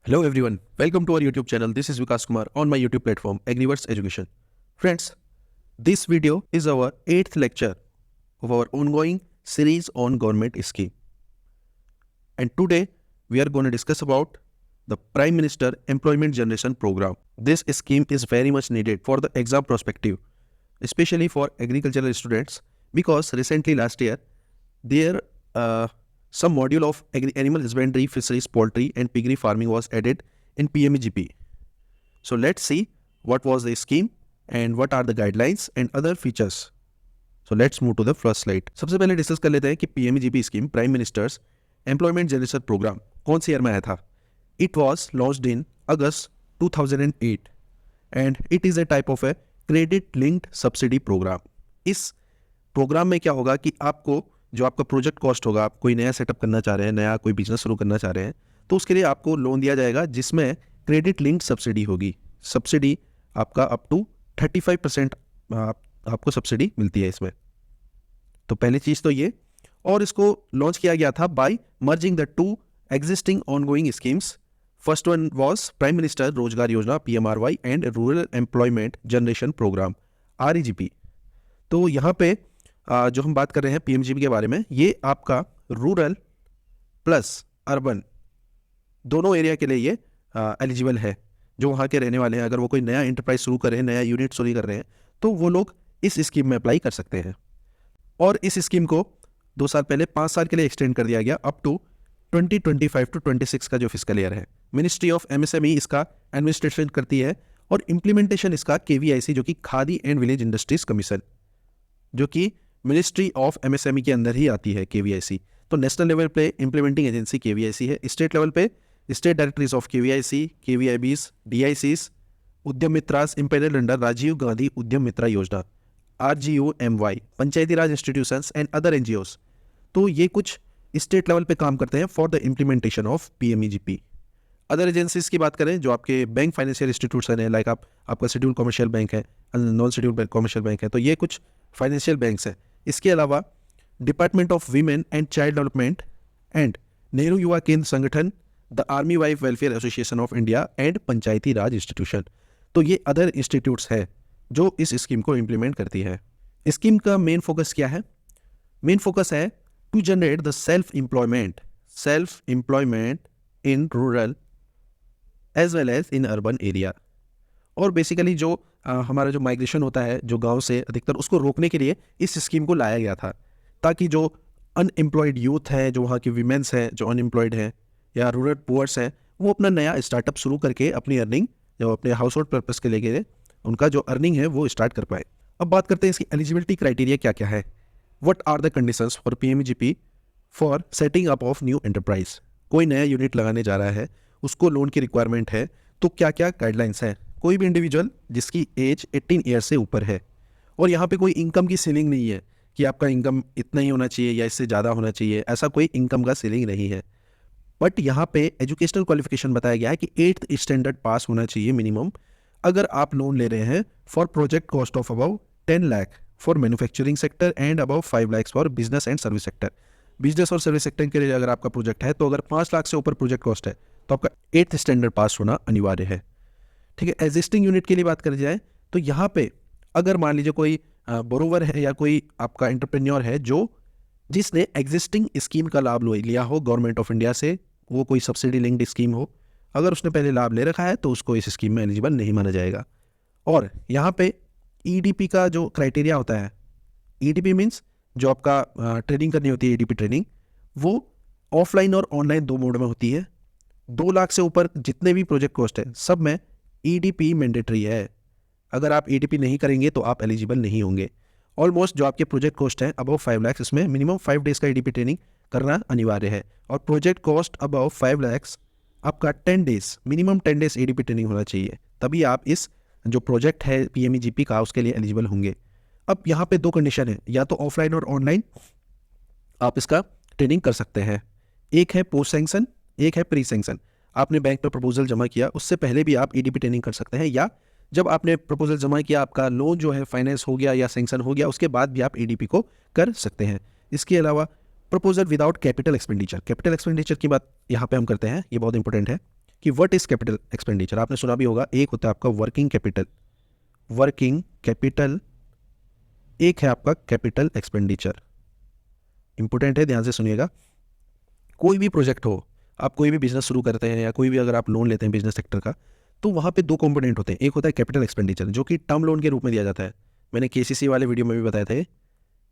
Hello everyone, welcome to our YouTube channel. This is Vikas Kumar on my YouTube platform Agriverse Education. Friends, this video is our 8th lecture of our ongoing series on government scheme. And today we are going to discuss about the Prime Minister Employment Generation Program. This scheme is very much needed for the exam perspective, especially for agricultural students, because recently last year there some module of animal husbandry, fisheries, poultry and piggery farming was added in PMEGP. So let's see what was the scheme and what are the guidelines and other features. So let's move to the first slide. सबसे पहले discuss कर लेते हैं कि PMEGP scheme prime minister's employment generation programme कौन सी year में आया था. It was launched in August 2008 and it is a type of a credit linked subsidy programme. इस प्रोग्राम में क्या होगा कि आपको जो आपका प्रोजेक्ट कॉस्ट होगा, आप कोई नया सेटअप करना चाह रहे हैं, नया कोई बिजनेस शुरू करना चाह रहे हैं, तो उसके लिए आपको लोन दिया जाएगा जिसमें क्रेडिट लिंक्ड सब्सिडी होगी. सब्सिडी आपका अप टू 35% आपको सब्सिडी मिलती है इसमें. तो पहली चीज़ तो ये, और इसको लॉन्च किया गया था by merging the two existing ongoing schemes. First one was prime minister रोजगार योजना PMRY and rural employment generation programme REGP. तो यहाँ पे जो हम बात कर रहे हैं PMGP के बारे में, ये आपका रूरल प्लस अर्बन दोनों एरिया के लिए ये एलिजिबल है. जो वहाँ के रहने वाले हैं, अगर वो कोई नया एंटरप्राइज शुरू कर रहे हैं, नया यूनिट शुरू कर रहे हैं, तो वो लोग इस स्कीम में अप्लाई कर सकते हैं. और इस स्कीम को 2 साल पहले 5 साल के लिए एक्सटेंड कर दिया गया अप टू 2025 to 26 का जो फिस्कल ईयर है. मिनिस्ट्री ऑफ MSME इसका एडमिनिस्ट्रेशन करती है और इम्प्लीमेंटेशन इसका KVIC जो कि khadi and village industries commission, जो कि मिनिस्ट्री ऑफ MSME के अंदर ही आती है KVIC. तो नेशनल लेवल पे इम्प्लीमेंटिंग एजेंसी KVIC है. स्टेट लेवल पे state directories of KVIC, KVIBs, DICs, उद्यम मित्रास इम्पेरियल अंडर राजीव गांधी उद्यम मित्रा योजना, RGUMY, Panchayati Raj institutions and other NGOs. तो ये कुछ स्टेट लेवल पे काम करते हैं for the implementation of PMEGP. Other agencies की बात करें, जो आपके बैंक फाइनेंशियल इंस्टीट्यूशन है, लाइक आपका शेड्यूल कमर्शियल बैंक है, नॉन शेड्यूल कमर्शियल बैंक है, तो ये कुछ फाइनेंशियल बैंक्स हैं. इसके अलावा department of women and child development and Nehru युवा केंद्र संगठन, the army wife welfare association of India and Panchayati Raj institution. तो ये अदर इंस्टीट्यूट्स हैं जो इस स्कीम को इम्प्लीमेंट करती है. स्कीम का मेन फोकस क्या है? मेन फोकस है to generate the self employment in rural as well as in urban area. और बेसिकली जो हमारा जो माइग्रेशन होता है जो गांव से अधिकतर, उसको रोकने के लिए इस स्कीम को लाया गया था, ताकि जो अनएम्प्लॉयड यूथ है, जो वहाँ की वीमेंस हैं जो अनएम्प्लॉयड हैं या रूरल पुअर्स हैं, वो अपना नया स्टार्टअप शुरू करके अपनी अर्निंग जो अपने हाउस होल्ड पर्पज़ के लिए उनका जो अर्निंग है वो स्टार्ट कर पाए. अब बात करते हैं इसकी एलिजिबिलिटी क्राइटेरिया क्या क्या है. What are the conditions for PMEGP for setting up of new enterprise. कोई नया यूनिट लगाने जा रहा है, उसको लोन की रिक्वायरमेंट है, तो क्या क्या गाइडलाइंस हैं. कोई भी इंडिविजुअल जिसकी एज 18 ईयर से ऊपर है, और यहाँ पे कोई इनकम की सीलिंग नहीं है कि आपका इनकम इतना ही होना चाहिए या इससे ज़्यादा होना चाहिए, ऐसा कोई इनकम का सीलिंग नहीं है. बट यहाँ पे एजुकेशनल क्वालिफिकेशन बताया गया है कि 8th स्टैंडर्ड पास होना चाहिए मिनिमम, अगर आप लोन ले रहे हैं for project cost of about 10 lakh for manufacturing sector and about 5 lakh for business and service sector. Business और सर्विस सेक्टर के लिए अगर आपका प्रोजेक्ट है, तो अगर 5 लाख से ऊपर प्रोजेक्ट कॉस्ट है, तो आपका 8th स्टैंडर्ड पास होना अनिवार्य है. ठीक है. एग्जिस्टिंग यूनिट के लिए बात करी जाए तो यहाँ पे अगर मान लीजिए कोई बोरोवर है या कोई आपका एंटरप्रेन्योर है जिसने एग्जिस्टिंग स्कीम का लाभ लिया हो गवर्नमेंट ऑफ इंडिया से, वो कोई सब्सिडी लिंक्ड स्कीम हो, अगर उसने पहले लाभ ले रखा है तो उसको इस स्कीम में एलिजिबल नहीं माना जाएगा. और यहाँ पे EDP का जो क्राइटेरिया होता है, EDP मीन्स जो आपका ट्रेनिंग करनी होती है, EDP ट्रेनिंग, वो ऑफलाइन और ऑनलाइन 2 मोड में होती है. 2 लाख से ऊपर जितने भी प्रोजेक्ट कॉस्ट है सब में EDP मैंडेटरी है. अगर आप EDP नहीं करेंगे तो आप एलिजिबल नहीं होंगे. ऑलमोस्ट जो आपके प्रोजेक्ट कॉस्ट है अबव 5 लाख, इसमें मिनिमम 5 डेज का EDP ट्रेनिंग करना अनिवार्य है. और प्रोजेक्ट कॉस्ट अबव 5 लाख आपका 10 days, minimum 10 days EDP training होना चाहिए, तभी आप इस जो प्रोजेक्ट है PMEGP का उसके लिए एलिजिबल होंगे. अब यहाँ पे 2 कंडीशन है, या तो ऑफलाइन और ऑनलाइन आप इसका ट्रेनिंग कर सकते हैं. एक है पोस्ट सैंक्शन, एक है प्री सैंक्शन. आपने बैंक में प्रपोजल जमा किया, उससे पहले भी आप EDP ट्रेनिंग कर सकते हैं, या जब आपने प्रपोजल जमा किया, आपका लोन जो है फाइनेंस हो गया या सैंक्शन हो गया, उसके बाद भी आप EDP को कर सकते हैं. इसके अलावा प्रपोजल विदाउट कैपिटल एक्सपेंडिचर की बात यहाँ पे हम करते हैं, ये बहुत इंपॉर्टेंट है. कि व्हाट इज कैपिटल एक्सपेंडिचर। आपने सुना भी होगा, एक होता है आपका वर्किंग कैपिटल, एक है आपका कैपिटल एक्सपेंडिचर। इंपॉर्टेंट है, ध्यान से सुनिएगा। कोई भी प्रोजेक्ट हो, आप कोई भी बिजनेस शुरू करते हैं या कोई भी अगर आप लोन लेते हैं बिजनेस सेक्टर का, तो वहाँ पे दो कंपोनेंट होते हैं। एक होता है कैपिटल एक्सपेंडिचर जो कि टर्म लोन के रूप में दिया जाता है, मैंने केसीसी वाले वीडियो में भी बताया था,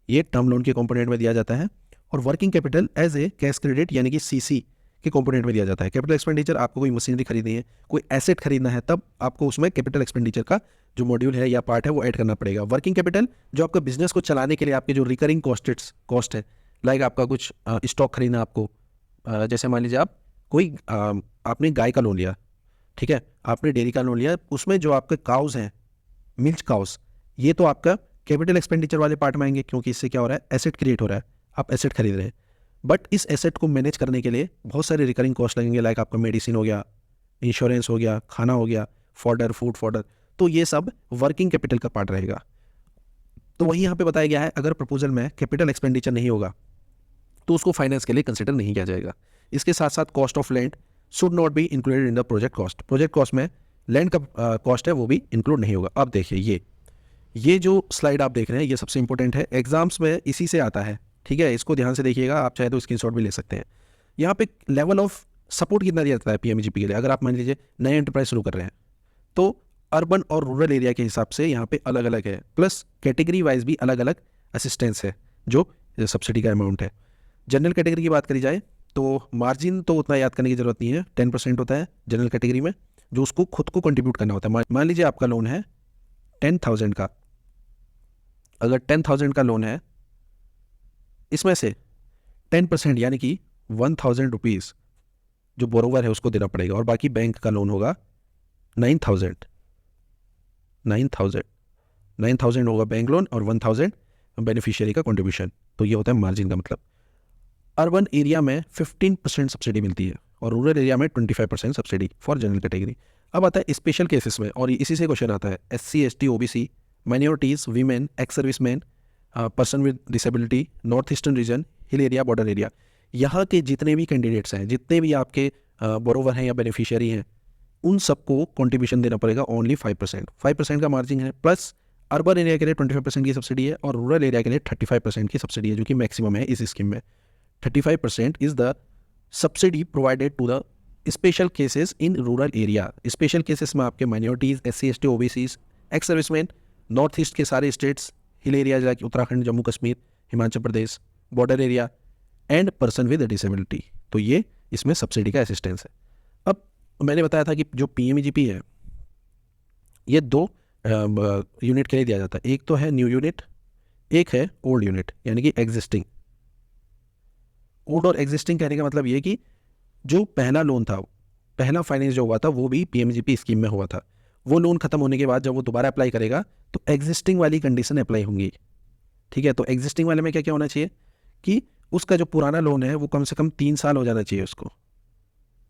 ये टर्म लोन के कंपोनेंट में दिया जाता है। और working capital as a cash credit यानी कि सीसी के कंपोनेंट में दिया जाता है। कैपिटल एक्सपेंडिचर, आपको कोई मशीनरी खरीदनी है, कोई एसेट खरीदना है, तब आपको उसमें कैपिटल एक्सपेंडिचर का जो मॉड्यूल है या पार्ट है वो ऐड करना पड़ेगा। वर्किंग कैपिटल जो आपका बिजनेस को चलाने के लिए आपके जो रिकरिंग कॉस्ट है, लाइक आपका कुछ स्टॉक खरीदना आपको, जैसे मान लीजिए आप कोई आपने गाय का लोन लिया, ठीक है, आपने डेयरी का लोन लिया, उसमें जो आपके काउज हैं, मिल्क काउज, ये तो आपका कैपिटल एक्सपेंडिचर वाले पार्ट में आएंगे, क्योंकि इससे क्या हो रहा है, एसेट क्रिएट हो रहा है, आप एसेट खरीद रहे हैं। बट इस एसेट को मैनेज करने के लिए बहुत सारे रिकरिंग कॉस्ट लगेंगे, लाइक आपका मेडिसिन हो गया, इंश्योरेंस हो गया, खाना हो गया, फूड फॉडर, तो ये सब वर्किंग कैपिटल का पार्ट रहेगा। तो वही यहाँ पे बताया गया है, अगर प्रपोजल में कैपिटल एक्सपेंडिचर नहीं होगा तो उसको फाइनेंस के लिए कंसिडर नहीं किया जाएगा। इसके साथ साथ cost of land should not be included in the project cost. Project cost में लैंड का कॉस्ट है वो भी इंक्लूड नहीं होगा। अब देखिए ये जो स्लाइड आप देख रहे हैं ये सबसे इंपॉर्टेंट है, एग्जाम्स में इसी से आता है, ठीक है, इसको ध्यान से देखिएगा, आप चाहे तो स्क्रीनशॉट भी ले सकते हैं। यहाँ पे लेवल ऑफ सपोर्ट कितना दिया जाता है पीएमजीपी के लिए। अगर आप मान लीजिए नए एंटरप्राइज शुरू कर रहे हैं तो अर्बन और रूरल एरिया के हिसाब से यहाँ पे अलग अलग है, प्लस कैटेगरी वाइज भी अलग अलग असिस्टेंस है जो सब्सिडी का अमाउंट है। जनरल कैटेगरी की बात करी जाए तो मार्जिन तो उतना याद करने की जरूरत नहीं है, 10% होता है जनरल कैटेगरी में, जो उसको खुद को कंट्रीब्यूट करना होता है। मान लीजिए आपका लोन है 10,000 का, अगर 10,000 का लोन है, इसमें से 10% यानी कि 1,000 रुपीज़ जो बोरोवर है उसको देना पड़ेगा, और बाकी बैंक का लोन होगा 9,000 होगा बैंक लोन, और 1,000 बेनिफिशियरी का कंट्रीब्यूशन। तो ये होता है मार्जिन का मतलब। अर्बन एरिया में 15% सब्सिडी मिलती है और रूरल एरिया में 25% सब्सिडी फॉर जनरल कैटेगरी। अब आता है स्पेशल केसेस में, और इसी से क्वेश्चन आता है, SC ST OBC, minorities, women, ex serviceman, person with disability, north eastern region, hill area, border area, यहाँ के जितने भी कैंडिडेट्स हैं, जितने भी आपके बोरोवर हैं या बेनिफिशियरी हैं, उन सबको कंट्रीब्यूशन देना पड़ेगा ओनली 5% का मार्जिन है। प्लस अर्बन एरिया के लिए 25% की सब्सिडी है और रूरल एरिया के लिए 35% की सब्सिडी है, जो कि मैक्सिमम है इस स्कीम में। 35% is the subsidy provided to the special cases in rural area. Special cases में आपके minorities, SC ST OBCs, ex serviceman, north east के सारे states, hill area like Uttarakhand, Jammu Kashmir, Himachal Pradesh, border area, and person with disability, तो ये इसमें subsidy का assistance है। अब मैंने बताया था कि जो PMEGP है ये दो यूनिट के लिए दिया जाता है, एक तो है न्यू यूनिट, एक है ओल्ड यूनिट यानी कि एग्जिस्टिंग। ओल्ड और एग्जिस्टिंग कहने का मतलब ये कि जो पहला लोन था, पहला फाइनेंस जो हुआ था वो भी PMGP स्कीम में हुआ था, वो लोन खत्म होने के बाद जब वो दोबारा अप्लाई करेगा तो एग्जिस्टिंग वाली कंडीशन अप्लाई होंगी, ठीक है। तो एग्जिस्टिंग वाले में क्या क्या होना चाहिए कि उसका जो पुराना लोन है वो कम से कम 3 साल हो जाना चाहिए, उसको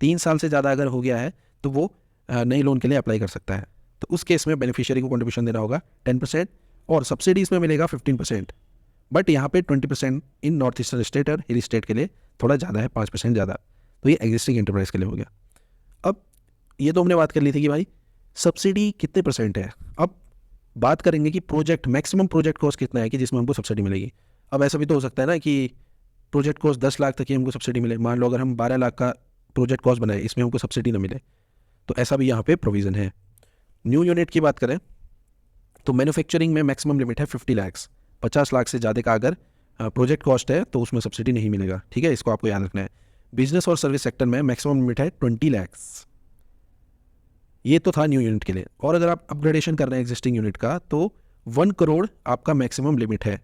3 साल से ज़्यादा अगर हो गया है तो वो नए लोन के लिए अप्लाई कर सकता है। तो उस केस में बेनिफिशियरी को कंट्रीब्यूशन देना होगा 10% और सब्सिडी इसमें मिलेगा 15%, बट यहाँ पे 20% इन नॉर्थ ईस्टर्न स्टेट और हिल स्टेट के लिए थोड़ा ज़्यादा है, 5% ज़्यादा। तो ये एग्जिस्टिंग एंटरप्राइज के लिए हो गया। अब ये तो हमने बात कर ली थी कि भाई सब्सिडी कितने % है। अब बात करेंगे कि प्रोजेक्ट मैक्सिमम प्रोजेक्ट कॉस्ट कितना है कि जिसमें हमको सब्सिडी मिलेगी। अब ऐसा भी तो हो सकता है ना कि प्रोजेक्ट कॉस्ट 10 लाख तक ही हमको सब्सिडी मिले। मान लो अगर हम 12 लाख का प्रोजेक्ट कॉस्ट बनाए, इसमें हमको सब्सिडी ना मिले, तो ऐसा भी यहाँ पे प्रोविज़न है। न्यू यूनिट की बात करें तो मैन्युफैक्चरिंग में मैक्सिमम लिमिट है 50 लाख, 50 लाख से ज़्यादा का अगर प्रोजेक्ट कॉस्ट है तो उसमें सब्सिडी नहीं मिलेगा, ठीक है, इसको आपको याद रखना है। बिजनेस और सर्विस सेक्टर में मैक्सिमम लिमिट है 20 लाख। ये तो था न्यू यूनिट के लिए। और अगर आप अपग्रेडेशन कर रहे हैं एग्जिस्टिंग यूनिट का तो 1 करोड़ आपका मैक्सिमम लिमिट है,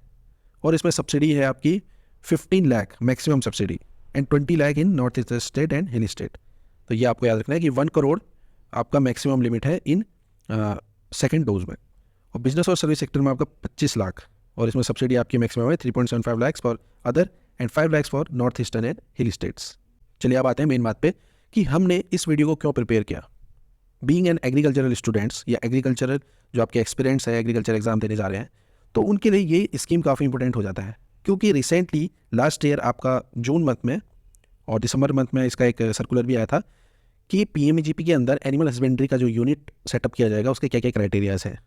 और इसमें सब्सिडी है आपकी 15 lakh maximum subsidy, and 20 lakh in north east state and hill state. तो ये आपको याद रखना है कि 1 करोड़ आपका मैक्सिमम लिमिट है इन सेकेंड डोज में। और बिजनेस और सर्विस सेक्टर में आपका 25 लाख, और इसमें सब्सिडी आपकी मैक्सिमम है 3.75 lakh for other and 5 lakh for north eastern and hill states. चलिए अब आते हैं मेन बात पे कि हमने इस वीडियो को क्यों प्रिपेयर किया। बीइंग एन एग्रीकल्चरल स्टूडेंट्स या एग्रीकल्चरल जो आपके एक्सपीरियंस है, एग्रीकल्चर एग्जाम देने जा रहे हैं, तो उनके लिए ये स्कीम काफ़ी इंपॉर्टेंट हो जाता है, क्योंकि रिसेंटली लास्ट ईयर आपका जून मंथ में और दिसंबर मंथ में इसका एक सर्कुलर भी आया था कि पीएमजीपी के अंदर एनिमल हस्बेंड्री का जो यूनिट सेटअप किया जाएगा उसके क्या क्या क्राइटेरियाज हैं।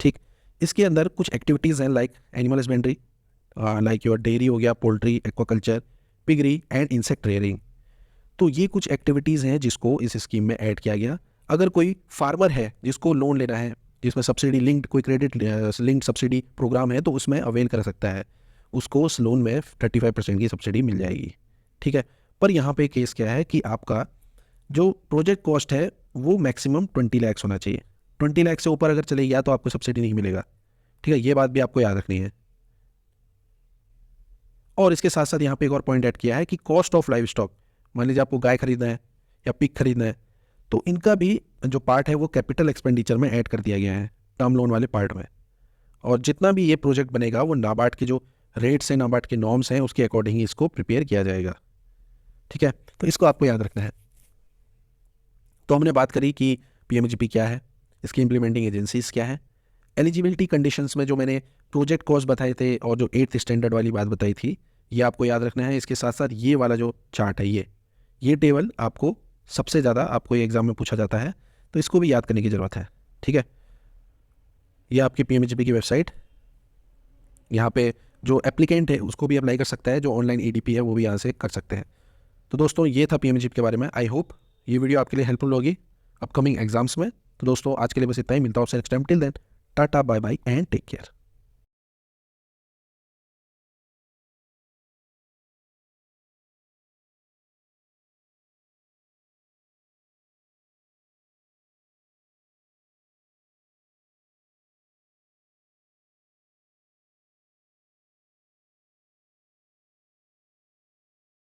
ठीक, इसके अंदर कुछ एक्टिविटीज़ हैं like animal husbandry, like your dairy हो गया, poultry, aquaculture, piggery and insect rearing. तो ये कुछ एक्टिविटीज़ हैं जिसको इस स्कीम में ऐड किया गया। अगर कोई फार्मर है जिसको लोन लेना है, जिसमें सब्सिडी लिंक्ड कोई क्रेडिट लिंक्ड सब्सिडी प्रोग्राम है, तो उसमें अवेल कर सकता है, उसको उस लोन में 35% की सब्सिडी मिल जाएगी। ठीक है, पर यहाँ पे केस क्या है कि आपका जो प्रोजेक्ट कॉस्ट है वो मैक्सिमम 20 लाख होना चाहिए। 20 लाख से ऊपर अगर चले गया तो आपको सब्सिडी नहीं मिलेगा। ठीक है, ये बात भी आपको याद रखनी है। और इसके साथ साथ यहाँ पे एक और पॉइंट ऐड किया है कि कॉस्ट ऑफ लाइव स्टॉक, मान लीजिए आपको गाय खरीदना है या पिग खरीदना है, तो इनका भी जो पार्ट है वो कैपिटल एक्सपेंडिचर में ऐड कर दिया गया है टर्म लोन वाले पार्ट में। और जितना भी ये प्रोजेक्ट बनेगा वो नाबार्ड के जो रेट्स हैं, नाबार्ड के नॉर्म्स हैं, उसके अकॉर्डिंग ही इसको प्रिपेयर किया जाएगा। ठीक है, तो इसको आपको याद रखना है। तो हमने बात करी कि पीएमजीपी क्या है, इसकी इम्प्लीमेंटिंग एजेंसीज क्या है, एलिजिबिलिटी कंडीशंस में जो मैंने प्रोजेक्ट कॉस्ट बताए थे और जो 8th स्टैंडर्ड वाली बात बताई थी, ये आपको याद रखना है। इसके साथ साथ ये वाला जो चार्ट है, ये टेबल आपको सबसे ज़्यादा आपको ये एग्जाम में पूछा जाता है, तो इसको भी याद करने की ज़रूरत है। ठीक है, ये आपकी पीएमजीपी की वेबसाइट, यहाँ पे जो एप्लीकेंट है उसको भी अप्लाई कर सकता है, जो ऑनलाइन ईडीपी है वो भी यहाँ से कर सकते हैं। तो दोस्तों ये था पीएमजीपी के बारे में। आई होप ये वीडियो आपके लिए हेल्पफुल होगी अपकमिंग एग्जाम्स में। तो दोस्तों आज के लिए बस इतना ही, मिलता हूँ आपसे next time. Till then tata bye bye and take care.